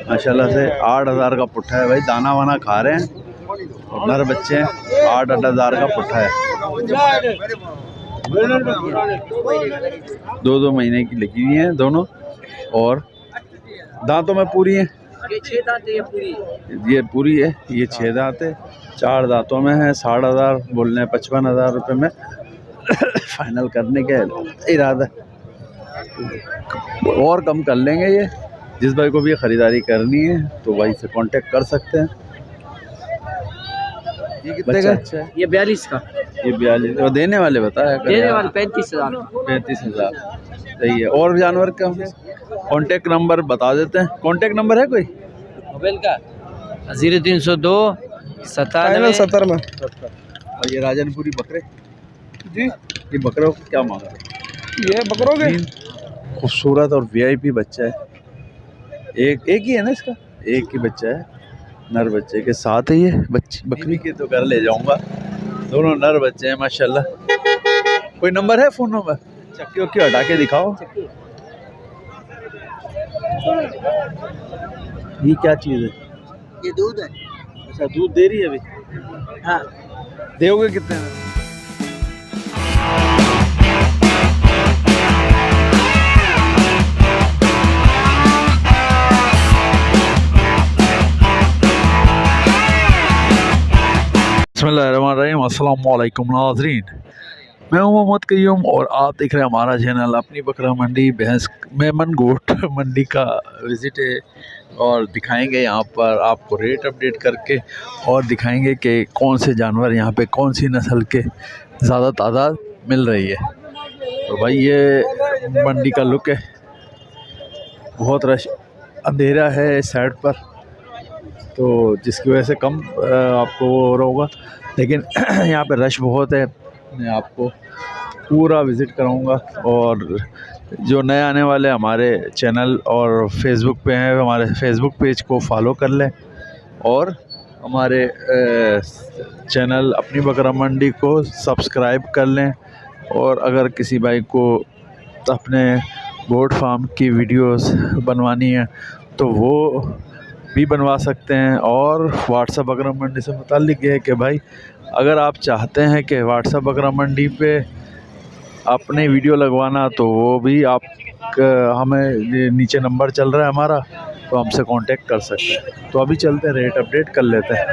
माशाल्लाह से 8,000 का पुट्ठा है भाई। दाना वाना खा रहे हैं और नर बच्चे हैं। 8,000 का पुट्ठा है। 2-2 महीने की लगी हुई हैं दोनों और दांतों में पूरी हैं। ये 6 दांत है, ये पूरी है। ये 6 दांत है, 4 दांतों में है। 60,000 बोल रहे हैं। 55,000 रुपये में फाइनल करने का इरादा। और कम कर लेंगे। ये जिस भाई को भी ख़रीदारी करनी है तो भाई से कांटेक्ट कर सकते हैं। ये कितने का? अच्छा है। ये 42 का। ये 42 और देने वाले बताया? देने वाले 35,000। 35,000 सही है। और जानवर का कांटेक्ट नंबर बता देते हैं। कांटेक्ट नंबर है कोई मोबाइल का? 0302 97 70 में 70। और ये राजनपुरी बकरे जी, ये बकरों को क्या मांगा? ये बकरों के खूबसूरत और वीआईपी बच्चा है। एक ही है ना इसका? एक ही बच्चा है, नर बच्चे के साथ है। ये बकरी के तो घर ले जाऊंगा। दोनों नर बच्चे हैं माशाल्लाह। कोई नंबर है? Phone number? चक्की वक्की हटा के दिखाओ। ये क्या चीज़ है? ये दूध है। अच्छा, दूध दे रही है अभी? हाँ। दोगे कितने में? बिस्मिल्लाहिर्रहमानिर्रहीम। अस्सलाम वालेकुम नाज़रीन, मैं हूं मोहम्मद कयूम और आप देख रहे हैं हमारा चैनल अपनी बकरा मंडी भैंस मेमन गोट मंडी का विज़िट है। और दिखाएंगे यहाँ पर आपको रेट अपडेट करके और दिखाएंगे कि कौन से जानवर यहाँ पे कौन सी नस्ल के ज़्यादा तादाद मिल रही है। तो भाई ये मंडी का लुक है। बहुत रश, अंधेरा है इस साइड पर तो जिसकी वजह से कम आपको वो हो रहा होगा, लेकिन यहाँ पे रश बहुत है। मैं आपको पूरा विज़िट कराऊंगा। और जो नए आने वाले हमारे चैनल और फेसबुक पे हैं, हमारे फेसबुक पेज को फॉलो कर लें और हमारे चैनल अपनी बकरा मंडी को सब्सक्राइब कर लें। और अगर किसी भाई को अपने गोट फार्म की वीडियोस बनवानी है तो वो भी बनवा सकते हैं। और व्हाट्सएप बकरा मंडी से मुताल्लिक़ है कि भाई अगर आप चाहते हैं कि व्हाट्सएप बकरा मंडी पे अपने वीडियो लगवाना तो वो भी आप हमें नीचे नंबर चल रहा है हमारा, तो हमसे कांटेक्ट कर सकते हैं। तो अभी चलते हैं, रेट अपडेट कर लेते हैं।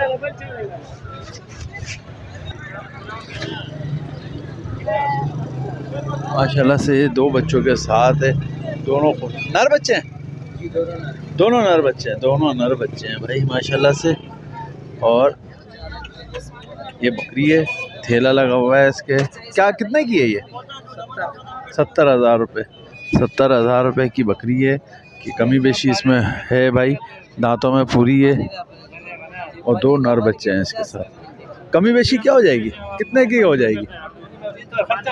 माशाल्लाह से 2 बच्चों के साथ है। दोनों नर बच्चे हैं। दोनों नर बच्चे हैं। दोनों नर बच्चे हैं भाई माशाल्लाह से। और ये बकरी है, थैला लगा हुआ है इसके। क्या कितने की है ये? 70,000 रुपये। 70,000 रुपये की बकरी है कि कमी बेशी इसमें है भाई। दांतों में पूरी है और 2 नर बच्चे हैं इसके साथ। कमी बेशी क्या हो जाएगी? कितने की हो जाएगी?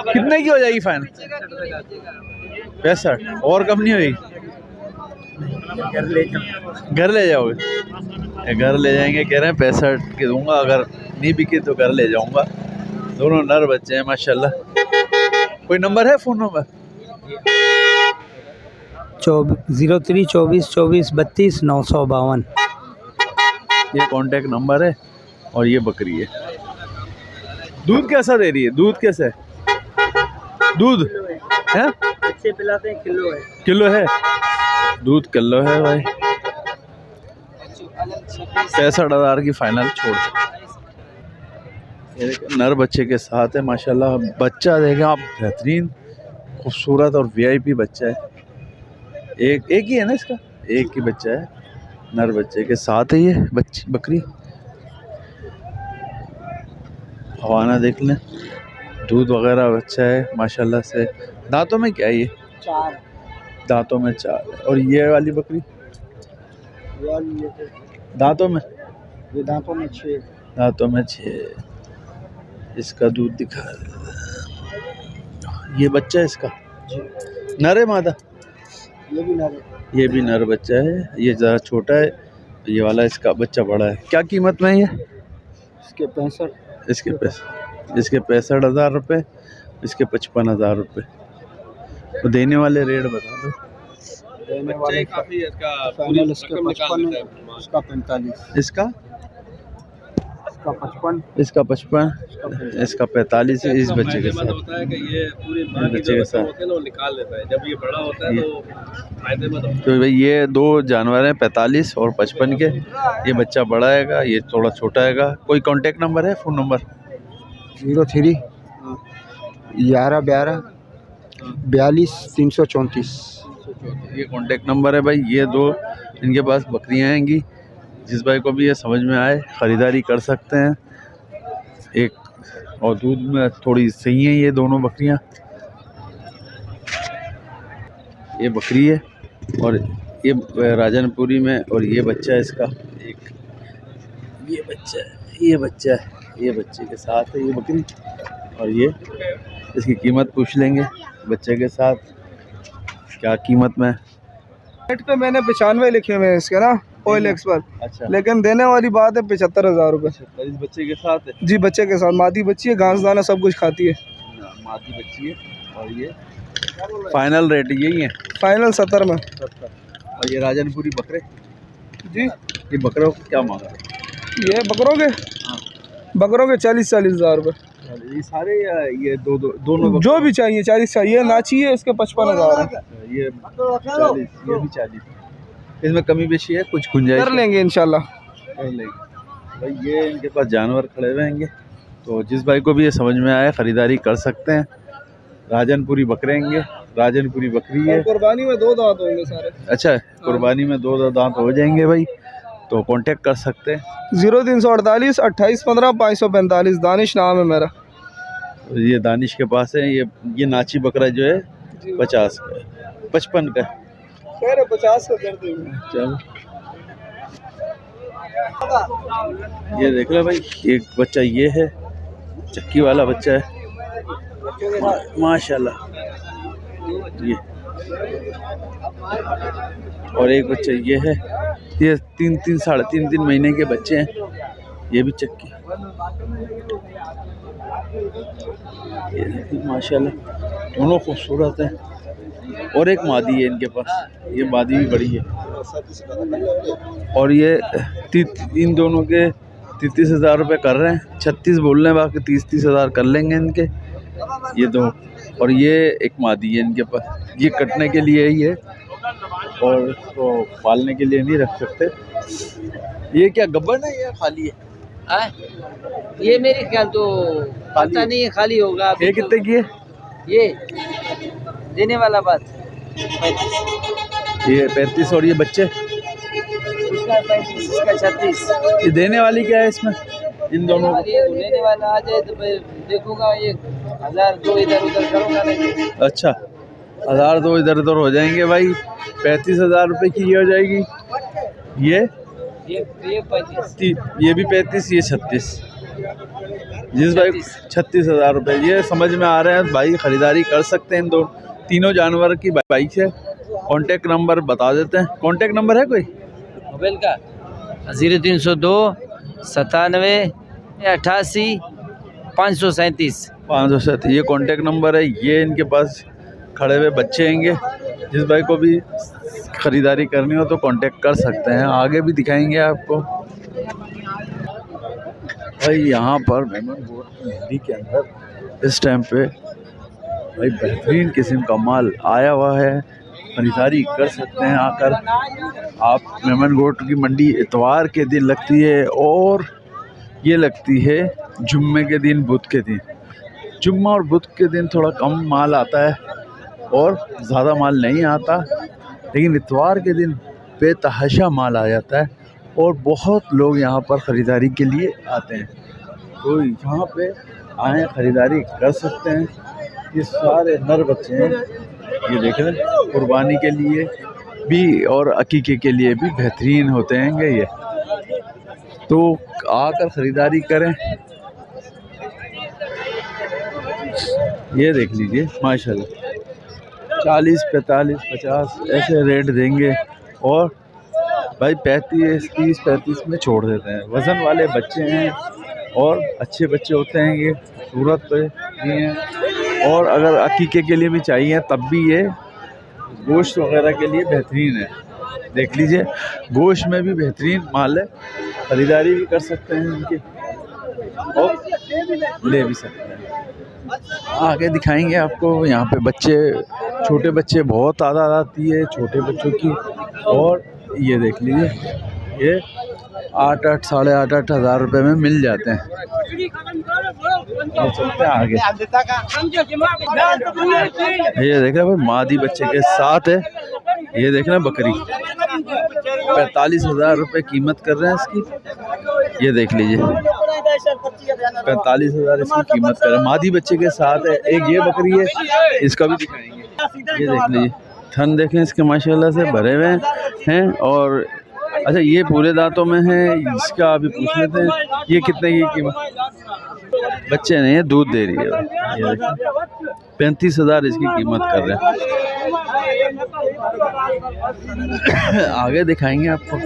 कितने की हो जाएगी फाइनल? 65। और कम नहीं होगी? घर ले जाओगे? घर ले जाएंगे कह रहे हैं। 65 के दूंगा, अगर नहीं बिके तो घर ले जाऊंगा। दोनों नर बच्चे हैं माशाल्लाह। कोई नंबर है? Phone number? 03 24 24 32 952। ये कांटेक्ट नंबर है। और ये बकरी है। दूध कैसा दे रही है? दूध कैसा है? दूध है? बच्चे पिलाते हैं, किलो है। किलो है? दूध किलो है भाई। 65,000 की फाइनल छोड़। नर बच्चे के साथ है माशाल्लाह। बच्चा देखें आप, बेहतरीन खूबसूरत और वीआईपी बच्चा है। एक ही है ना इसका? एक ही बच्चा है, नर बच्चे के साथ है ये बकरी। हवाना देख लें, दूध वगैरह अच्छा है माशाल्लाह से। दांतों में क्या है ये? 4 दांतों में 4 है। और ये वाली बकरी दांतों में? ये दांतों में 6। दांतों में 6। इसका दूध दिखा। ये बच्चा है इसका? नर है मादा? ये भी नर है। ये भी नर बच्चा है। ये ज़रा छोटा है, ये वाला इसका बच्चा बड़ा है। क्या कीमत में है ये? इसके 65। इसके 65,000 रुपये। इसके 55,000 रुपये। तो देने वाले रेट बता दो। देने वाले काफी है इसका फाइनल इसके रकम निकाल 55 देता है। इसका 45 इसका इसका 55 इसका 55 इसका 45 इस बच्चे के साथ। होता है कि ये पूरी माँ की बच्चे के जो साथ। होते हैं ना वो निकाल लेता है, जब ये बड़ा होता है तो फायदेमंद होता तो भाई ये दो जानवर हैं 45 और 55 के। ये बच्चा बड़ा हैगा, ये थोड़ा छोटा हैगा। कोई कांटेक्ट नंबर है, फ़ोन नंबर? 03 11 12 42 334। है। ये कांटेक्ट नंबर है भाई। ये दो इनके पास बकरियां आएंगी, जिस भाई को भी ये समझ में आए ख़रीदारी कर सकते हैं। एक और दूध में थोड़ी सही है ये दोनों बकरियां। ये बकरी है और ये राजनपुरी में, और ये बच्चा है इसका एक। ये बच्चा है, ये बच्चा है, ये बच्चे के साथ है ये बकरी। और ये इसकी कीमत पूछ लेंगे बच्चे के साथ, क्या कीमत में। रेट पे मैंने 95 लिखे हुए हैं इसके ना, ऑयल एक्स पर। अच्छा, लेकिन देने वाली बात है 75,000 रुपये इस बच्चे के साथ है। जी। बच्चे के साथ, मादी बच्ची है, घास दाना सब कुछ खाती है। मादी बच्ची है और ये फाइनल रेट यही है फाइनल 70 में 70। और ये राजनपुरी बकरे, जी। ये बकरों को क्या मांगा? ये बकरों के 40,000 रुपये ये सारे या ये दोनों बकरे? जो भी चाहिए 40 चाहिए, ना चाहिए इसके 55,000 है। ये 40, ये भी 40। इसमें कमी बेशी है, कुछ गुंजाइश कर लेंगे इंशाल्लाह। कर लेंगे भाई। ये इनके पास जानवर खड़े हुए हैं, तो जिस भाई को भी ये समझ में आए ख़रीदारी कर सकते हैं। राजनपुरी बकरे हैं, राजनपुरी बकरी है। कुर्बानी में 2 दांत होंगे सारे। अच्छा, कुर्बानी में 2 दांत हो जाएंगे भाई, तो कांटेक्ट कर सकते हैं। 0348 28 15 545। दानिश नाम है मेरा। ये दानिश के पास है। ये नाची बकरा जो है 50 का है, 55 का है। खैर 50 का कर देंगे। चलो, ये देख लो भाई, एक बच्चा ये है, चक्की वाला बच्चा है माशाल्लाह ये। और एक बच्चा ये है, ये 3 महीने के बच्चे हैं, ये भी चक्की। ये देखिए माशाल्लाह दोनों खूबसूरत हैं। और एक मादी है इनके पास, ये मादी भी बड़ी है। और ये इन दोनों के 33,000 रुपये कर रहे हैं। 36 बोल रहे हैं, बाकी 30,000 कर लेंगे इनके ये दो। और ये एक मादी है इनके पास, ये कटने के लिए ही है और तो पालने के लिए नहीं रख सकते। ये क्या गब्बर है या खाली है? ये मेरे ख्याल तो पता नहीं है, खाली होगा। ये कितने की है? ये देने वाला बात ये 35। और ये बच्चे? इसका 35, इसका 36। ये देने वाली क्या है इसमें इन दोनों को? ये लेने वाला आ जाए तो मैं देखूंगा, ये 1000 2 इधर उधर करूँगा नहीं। अच्छा, 1000 तो इधर उधर हो जाएंगे भाई। 35,000 रुपये की ये हो जाएगी। ये 35। ये भी 35, ये 36। जिस भाई 36,000 रुपये ये समझ में आ रहे हैं भाई, ख़रीदारी कर सकते हैं। इन तीनों जानवर की बाइक है। कांटेक्ट नंबर बता देते हैं। कांटेक्ट नंबर है कोई मोबाइल का? 0302 97 88 537। 507 ये कांटेक्ट नंबर है। ये इनके पास खड़े हुए बच्चे हैंगे, जिस भाई को भी ख़रीदारी करनी हो तो कांटेक्ट कर सकते हैं। आगे भी दिखाएंगे आपको भाई। यहाँ पर मेमन गोट की मंडी के अंदर इस टाइम पे भाई बेहतरीन किस्म का माल आया हुआ है, ख़रीदारी कर सकते हैं आकर आप। मेमन गोट की मंडी इतवार के दिन लगती है और ये लगती है जुम्मे के दिन, बुध के दिन। जुम्मा और बुध के दिन थोड़ा कम माल आता है और ज़्यादा माल नहीं आता, लेकिन इतवार के दिन बेतहाशा माल आ जाता है और बहुत लोग यहाँ पर ख़रीदारी के लिए आते हैं। तो यहाँ पे आए ख़रीदारी कर सकते हैं। ये सारे नर बच्चे हैं, ये देख रहे हैं, कुर्बानी के लिए भी और अकीके के लिए भी बेहतरीन होते हैं ये। तो आकर ख़रीदारी करें। ये देख लीजिए माशाल्लाह 40, 45, 50 ऐसे रेट देंगे और भाई 35, 30, 35 में छोड़ देते हैं। वज़न वाले बच्चे हैं और अच्छे बच्चे होते हैं, ये सूरत पे भी हैं। और अगर अकीके के लिए भी चाहिए तब भी ये गोश्त वगैरह के लिए बेहतरीन है। देख लीजिए, गोश्त में भी बेहतरीन माल है, ख़रीदारी भी कर सकते हैं इनके और ले भी सकते हैं। आगे दिखाएंगे आपको। यहाँ पे बच्चे, छोटे बच्चे बहुत तादाद आती है छोटे बच्चों की। और ये देख लीजिए, ये 8-8 साढ़े 8-8 हज़ार रुपये में मिल जाते हैं। और चलते हैं आगे। ये देख रहे भाई, मादी बच्चे के साथ है। ये देख रहे हैं बकरी 45,000 रुपये कीमत कर रहे हैं इसकी। ये देख लीजिए, 45,000 इसकी कीमत कर रहे हैं, मादी बच्चे के साथ है। एक ये बकरी है, इसका भी दिखाएंगे। ये देख लीजिए, थन देखें इसके माशाल्लाह से भरे हुए हैं। और अच्छा, ये पूरे दांतों में है, इसका अभी पूछ लेते हैं ये कितने की कीमत। बच्चे नहीं है, दूध दे रही है। ये 35,000 इसकी कीमत कर रहे हैं। आगे दिखाएंगे आपको।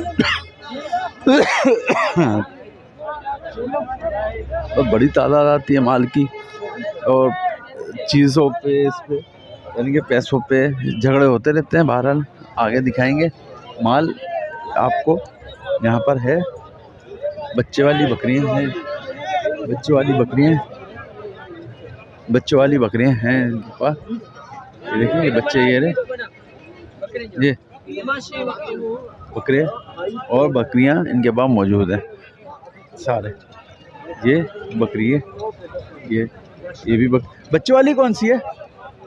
तो बड़ी तादाद आती है माल की, और चीज़ों पे, इस पे यानी कि पैसों पे झगड़े होते रहते हैं। बहरहाल आगे दिखाएंगे माल आपको। यहाँ पर है बच्चे वाली बकरियाँ हैं, बच्चों वाली बकरियाँ, बच्चों वाली बकरियाँ हैं इनके पास। ये देखिए, ये बच्चे, ये रहे, ये बकरे और बकरियाँ इनके पास मौजूद हैं सारे। ये बकरी है, ये भी बच्चे वाली कौन सी है?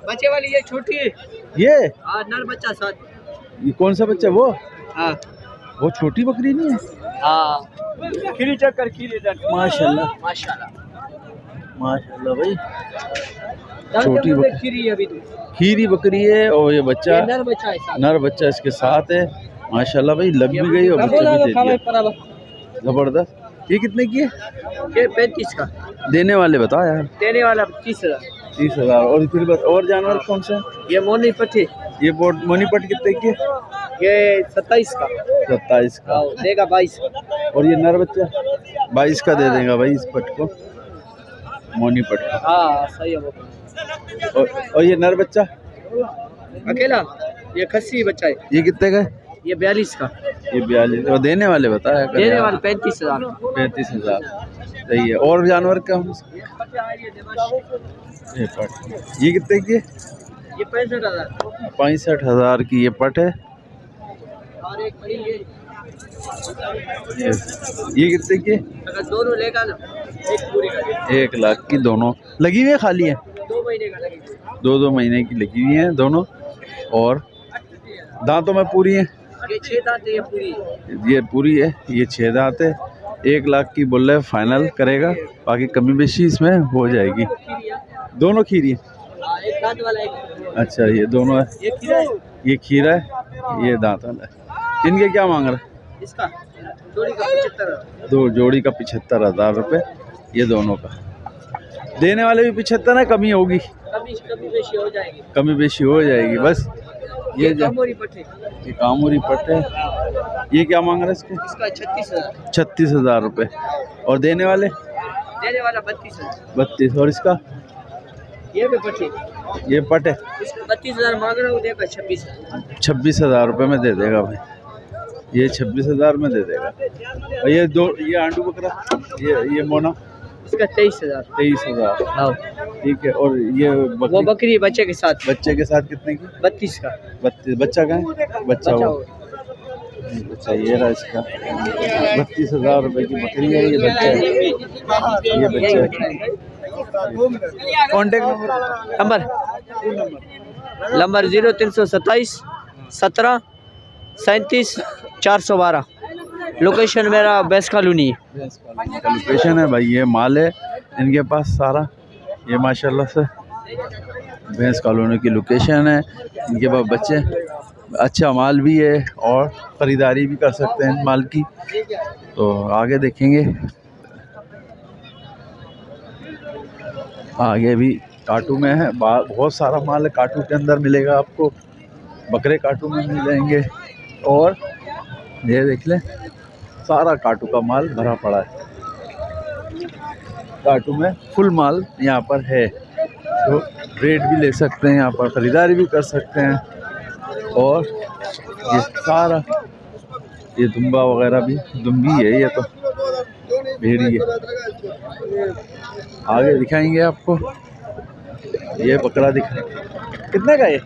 बच्चे वाली ये छोटी है, ये नर बच्चा साथ। ये कौन सा बच्चा? वो हाँ, वो छोटी बकरी नहीं है? हाँ, खीरी चक्कर, खीरी माशाल्लाह माशाल्लाह भाई, छोटी बकरी, खीरी अभी तो खीरी बकरी है। और ये बच्चा, नर बच्चा है, नर बच्चा इसके साथ है। माशाल्लाह भाई, लग भी गई और बच्चा भी दे दिया, जबरदस्त। ये कितने की है? ये 35 का। देने वाले बताओ यार। देने वाला 30,000। 30,000। और फिर और जानवर कौन सा? ये मोनी पट्टी, ये मोनीपट कितने की है? ये 27 का। 27 का। देगा 22 का। और ये नर बच्चा 22 का दे देगा भाई इस पट को, मोनीपट को। हाँ सही है वो। और ये नर बच्चा अकेला, ये खस्सी बच्चा है। ये कितने का है? ये 42 का। ये 42। और देने वाले बताया? देने वाले 35,000। 35,000 सही है। और जानवर का ये कितने की है? ये 65,000। 65,000 की ये पट है। और एक बड़ी ये कितने की है? अगर दोनों लेगा ना, एक पूरी का 1 लाख की दोनों लगी हुई है, खाली है? 2 महीने का लगेगा। 2 महीने की लगी हुई है दोनों, और दांतों में पूरी है। ये 6 दांत है, ये पूरी है। ये पूरी है, ये 6 दांत है। 1 लाख की बोल रहे, फाइनल करेगा, बाकी कमी बेशी इसमें हो जाएगी। दोनों खीरी है? एक दांत वाला, एक। अच्छा, ये दोनों है। ये खीरा है, ये खीरा है, ये दांत वाला है। इनके क्या मांग रहे? इसका जोड़ी का 75,000। 2 जोड़ी का 75,000 रुपये, ये दोनों का। देने वाले भी 75 है, कमी होगी? कमी बेशी हो जाएगी। कमी बेशी हो जाएगी बस। ये कामोरी पट्टी, ये कामोरी पट है। ये क्या मांग रहे इसके? इसका 36,000। 36,000 रुपये। और देने वाले? देने वाला 32,000। 32। और इसका? ये भी पट्टी, ये पट है, इसको 32,000 मांग रहा हूँ, देगा 26,000। 26,000 रुपये में दे देगा भाई, ये 26,000 में दे देगा। और ये आंडू बकरा, ये मोना, इसका 23,000। 23,000। हाँ ठीक है। और ये वो बकरी बच्चे के साथ, बच्चे के साथ कितने की? 32 का। 32। बच्चा का है? बच्चा वो अच्छा, ये रहा इसका 32,000 रुपये की बकरी है। ये बच्चा है, ये बच्चा है। Contact number 0327 17 37 412। लोकेशन मेरा बेस्ट कॉलोनी है। लोकेशन है भाई। ये माल है इनके पास सारा, ये माशाल्लाह से भैंस कॉलोनी की लोकेशन है। इनके पास बच्चे, अच्छा माल भी है, और ख़रीदारी भी कर सकते हैं माल की। तो आगे देखेंगे, आगे भी काटू में है, बहुत सारा माल है काटू के अंदर मिलेगा आपको। बकरे काटू में मिल जाएंगे, और ये देख लें सारा काटू का माल भरा पड़ा है। काटू में फुल माल यहाँ पर है, तो रेट भी ले सकते हैं, यहाँ पर ख़रीदारी भी कर सकते हैं। और ये सारा ये दुम्बा वगैरह भी दुम्बी है, ये तो भेड़ी है। आगे दिखाएंगे आपको, ये बकरा दिखाएंगे। कितने का ये?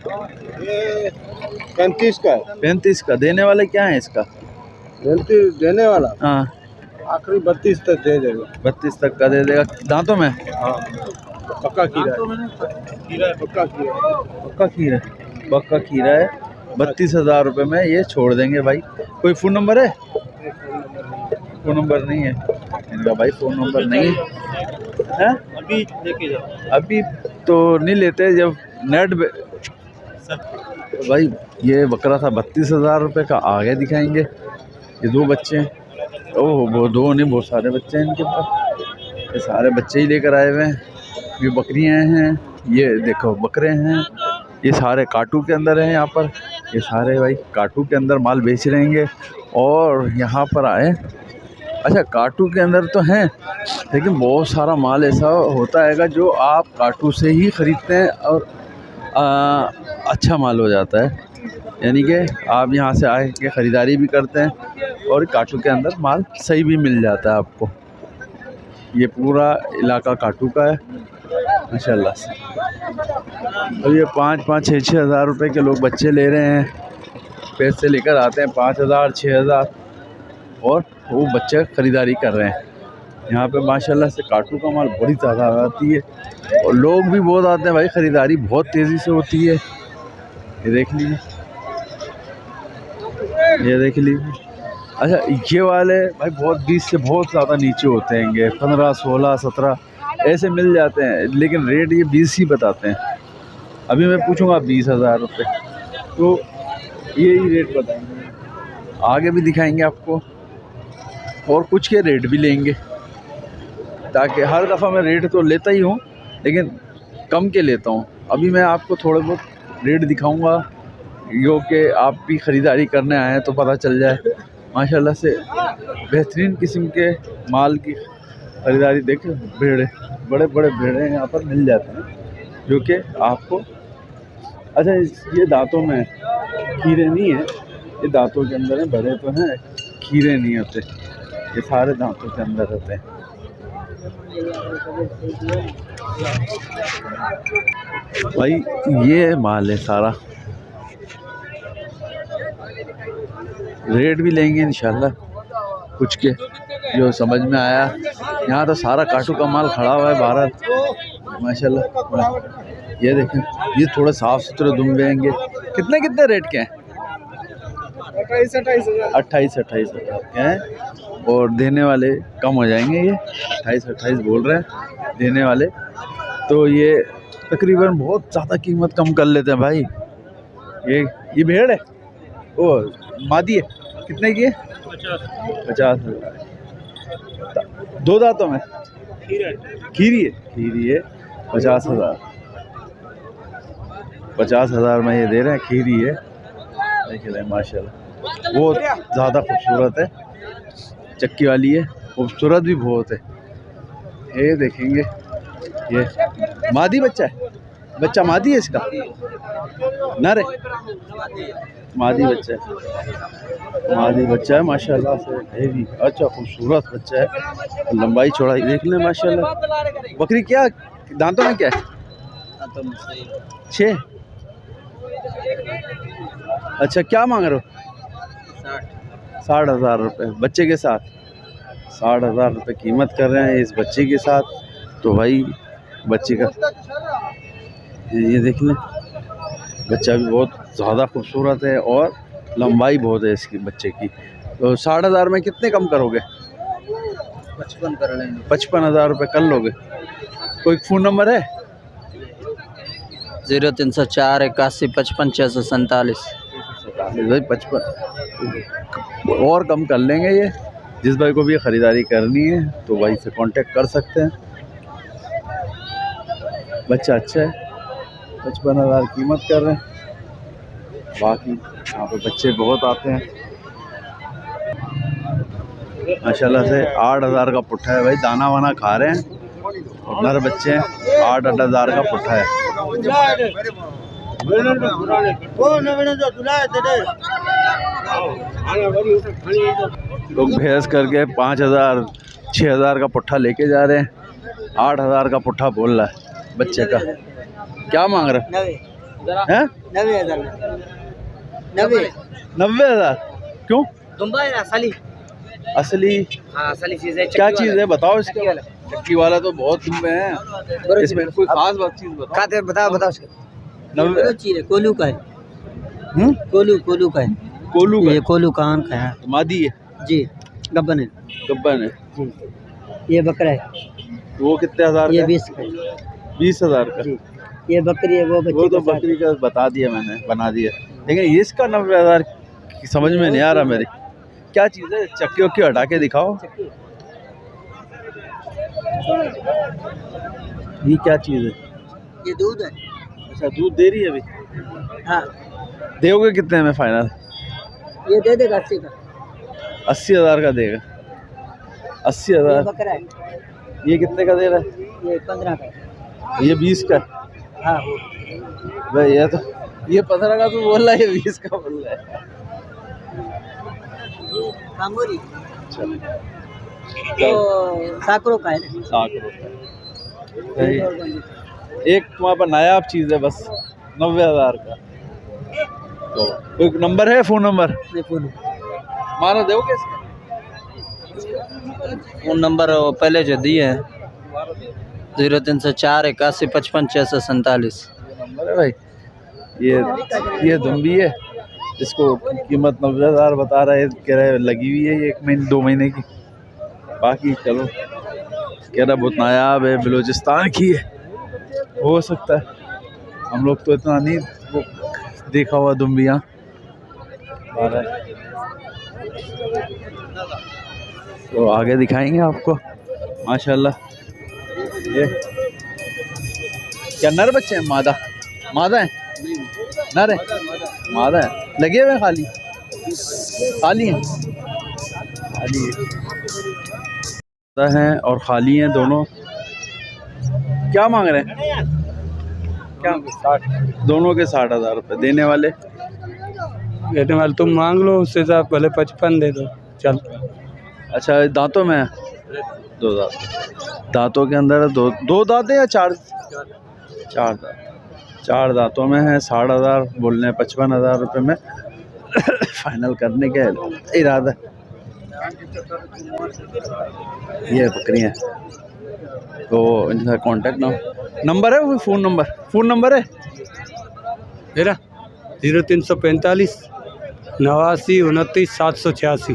35 का है। 35 का। देने वाले क्या है इसका? देने वाला हाँ, आखिरी 32 तक दे देगा। 32 तक का दे देगा। दांतों में हाँ, पक्का खीरा है। पक्का खीरा। पक्का खीरा, पक्का खीरा है। 32,000 रुपये में ये छोड़ देंगे भाई। कोई फ़ोन नंबर है? फ़ोन नंबर नहीं है इनका भाई, फ़ोन नंबर नहीं है। अभी लेके जाओ। अभी तो नहीं लेते, जब नेट तो भाई ये बकरा था 32,000 रुपये का। आगे दिखाएंगे, ये 2 बच्चे हैं। ओह, वो 2 नहीं, बहुत सारे बच्चे हैं इनके पास। ये सारे बच्चे ही लेकर आए हुए हैं। ये बकरियां हैं, ये देखो बकरे हैं। ये सारे काटू के अंदर हैं यहाँ पर। ये सारे भाई काटू के अंदर माल बेच रहेंगे। और यहाँ पर आए, अच्छा काटू के अंदर तो हैं, लेकिन बहुत सारा माल ऐसा होता है जो आप काटू से ही ख़रीदते हैं और अच्छा माल हो जाता है। यानी कि आप यहाँ से आए के ख़रीदारी भी करते हैं और काटू के अंदर माल सही भी मिल जाता है आपको। ये पूरा इलाका काटू का है माशाल्लाह से। अब ये 5-5, 6-6 हज़ार रुपये के लोग बच्चे ले रहे हैं, पैसे लेकर आते हैं 5,000, 6,000 और वो बच्चे ख़रीदारी कर रहे हैं। यहाँ पे माशाल्लाह से काटू का माल बड़ी तादाद आती है और लोग भी बहुत आते हैं भाई। ख़रीदारी बहुत तेज़ी से होती है। ये देख लीजिए, ये देख लीजिए। अच्छा ये वाले भाई बहुत 20 से बहुत ज़्यादा नीचे होते हैं, 15, 16, 17 ऐसे मिल जाते हैं, लेकिन रेट ये 20 ही बताते हैं। अभी मैं पूछूंगा 20,000 रुपये, तो यही रेट बताएंगे। आगे भी दिखाएंगे आपको और कुछ के रेट भी लेंगे, ताकि हर दफ़ा मैं रेट तो लेता ही हूँ लेकिन कम के लेता हूँ। अभी मैं आपको थोड़े बहुत रेट दिखाऊंगा, जो कि आप भी ख़रीदारी करने आए हैं तो पता चल जाए। माशाल्लाह से बेहतरीन किस्म के माल की ख़रीदारी। देखें भेड़े, बड़े बड़े भेड़े यहाँ पर मिल जाते हैं जो कि आपको। अच्छा ये दांतों में खीरे नहीं है, ये दांतों के अंदर हैं, बड़े तो हैं, खीरे नहीं होते, ये सारे दांतों के अंदर रहते हैं। भाई ये माल है सारा, रेट भी लेंगे इंशाल्लाह कुछ के जो समझ में आया। यहाँ तो सारा काटू का माल खड़ा हुआ है भारत माशाल्लाह। ये देखें, ये थोड़े साफ़ सुथरे दुम्बे हैंगे। कितने कितने रेट के हैं? 28 हज़ार के हैं और देने वाले कम हो जाएंगे। ये 28 बोल रहे हैं देने वाले, तो ये तकरीबन बहुत ज़्यादा कीमत कम कर लेते हैं भाई। ये भेड़ है, ओ मादी है, कितने की है? 50 हज़ार। 2 दांतों में खीरी है 50 हज़ार। 50 हज़ार में ये दे रहे हैं, खीरी है। देखिए माशाल्लाह बहुत ज़्यादा खूबसूरत है, चक्की वाली है, खूबसूरत भी बहुत है। ये देखेंगे, ये मादी बच्चा है, बच्चा मादी है इसका, नर है, मादी बच्चा है, मादी बच्चा है माशाल्लाह से। है भी अच्छा खूबसूरत बच्चा है, लंबाई चौड़ाई देख लें माशाल्लाह। बकरी क्या दांतों में क्या है? 6। अच्छा क्या मांग रहे हो? 60,000 रुपये बच्चे के साथ। 60,000 रुपये कीमत कर रहे हैं इस बच्चे के साथ। तो भाई बच्चे का ये देख लें, बच्चा भी बहुत ज़्यादा खूबसूरत है और लंबाई बहुत है इसकी बच्चे की। तो 60,000 में कितने कम करोगे? 55 कर लेंगे। 55,000 रुपये कर लोगे। कोई फ़ोन नंबर है? 0304 81 55 647। भाई 55 और कम कर लेंगे। ये जिस भाई को भी ख़रीदारी करनी है तो भाई से कांटेक्ट कर सकते हैं। बच्चा अच्छा है, 55,000 कीमत कर रहे हैं। बाकी यहाँ पे बच्चे बहुत आते हैं माशाल्लाह से। 8,000 का पुट्ठा है भाई, दाना वाना खा रहे हैं और नर बच्चे हैं। 8-8 हज़ार का पुट्ठा है। लोग भैंस करके 5,000 6,000 का पुट्ठा लेके जा रहे हैं। 8,000 का पुट्ठा बोल रहा है बच्चे का। क्या मांग रहा है? 90,000 क्यों? असली असली चीज है। क्या चीज़ है बताओ इसके वाला। चक्की वाला तो बहुत दुम्बे हैं, इसमें कोई खास बात चीज़ बताओ। बताओ 90 चीज है। कोलू का है। कोलू का है। कोलू का ये कोलू कान का है मादी है जी। गब्बन है गब्बन है। जी। ये बकरा है। वो कितने हजार ये का? 20 का है। 20,000 का। जी। ये बकरी है। वो वो तो बकरी का बता दिया मैंने, बना दिया। लेकिन ये इसका 90,000 समझ में नहीं आ रहा मेरे। क्या चीज़ है? चक्की वक्की हटा के दिखाओ। ये क्या चीज़ है? ये दूध है। अच्छा दूध दे रही है अभी। हाँ दोगे कितने में फाइनल? ये दे देगा 80 का। 80,000 का देगा। 80,000। बकरा है। ये कितने का दे रहा है? ये 15 का है। ये 20 का। हाँ भाई ये तो ये 15 का तो बोल रहा है, ये 20 का बोल रहा है। कांगोरी चलो तो साकरों का है। 60 रुपये। एक वहाँ पर नायाब चीज़ है बस 90,000 का। तो कोई नंबर है? फ़ोन नंबर मारा दोगे इसका? फोन नंबर पहले जो दिए हैं 0304 81 55 647 नंबर है भाई। ये दुम्बी है, इसको कीमत 90,000 बता रहा है, कह रहा है लगी हुई है ये 1 महीने 2 महीने की। बाकी चलो कह रहा बहुत नायाब है, बलूचिस्तान की है, हो सकता है। हम लोग तो इतना नहीं वो देखा हुआ दुम्बियाँ। तो आगे दिखाएंगे आपको माशाल्लाह। ये क्या नर बच्चे हैं? मादा है? नर है? मादा है। लगे हुए खाली हैं? हैं और खाली हैं दोनों। क्या मांग रहे हैं? क्या 60? दोनों के 60,000 रुपये। देने वाले तुम मांग लो, उससे साथ भले 55 दे दो चल। अच्छा दांतों में है? 2 दांत। दांतों के अंदर दो दांत है या 4 दांत? 4 दांतों में है। 60,000 बोलने हैं। 55,000 रुपये में फाइनल करने का इरादा। ये बकरियाँ तो इनका कॉन्टेक्ट नंबर है? वो फ़ोन नंबर है मेरा 0345 89 29 786।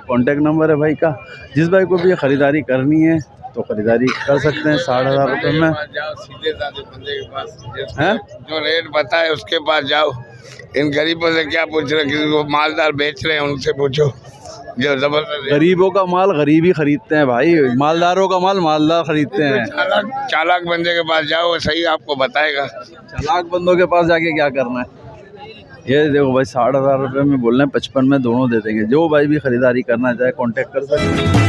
कॉन्टेक्ट नंबर है भाई का। जिस भाई को भी ये ख़रीदारी करनी है तो ख़रीदारी कर सकते हैं 60,000 रुपये में। जाओ सीधे साधे बंदे के पास, हैं? जो रेट बताए उसके पास जाओ। इन गरीबों से क्या पूछ रहे? किसी को मालदार बेच रहे हैं उनसे पूछो। जो जबरदस्त गरीबों का माल गरीब ही खरीदते हैं भाई, मालदारों का माल मालदार खरीदते हैं। चालाक बंदे के पास जाओ, वो सही आपको बताएगा। चालाक बंदों के पास जाके क्या करना है। ये देखो भाई 60,000 रुपये में बोल रहे हैं, 55 में दोनों दे देंगे। जो भाई भी ख़रीदारी करना चाहे कांटेक्ट कर सकते हैं।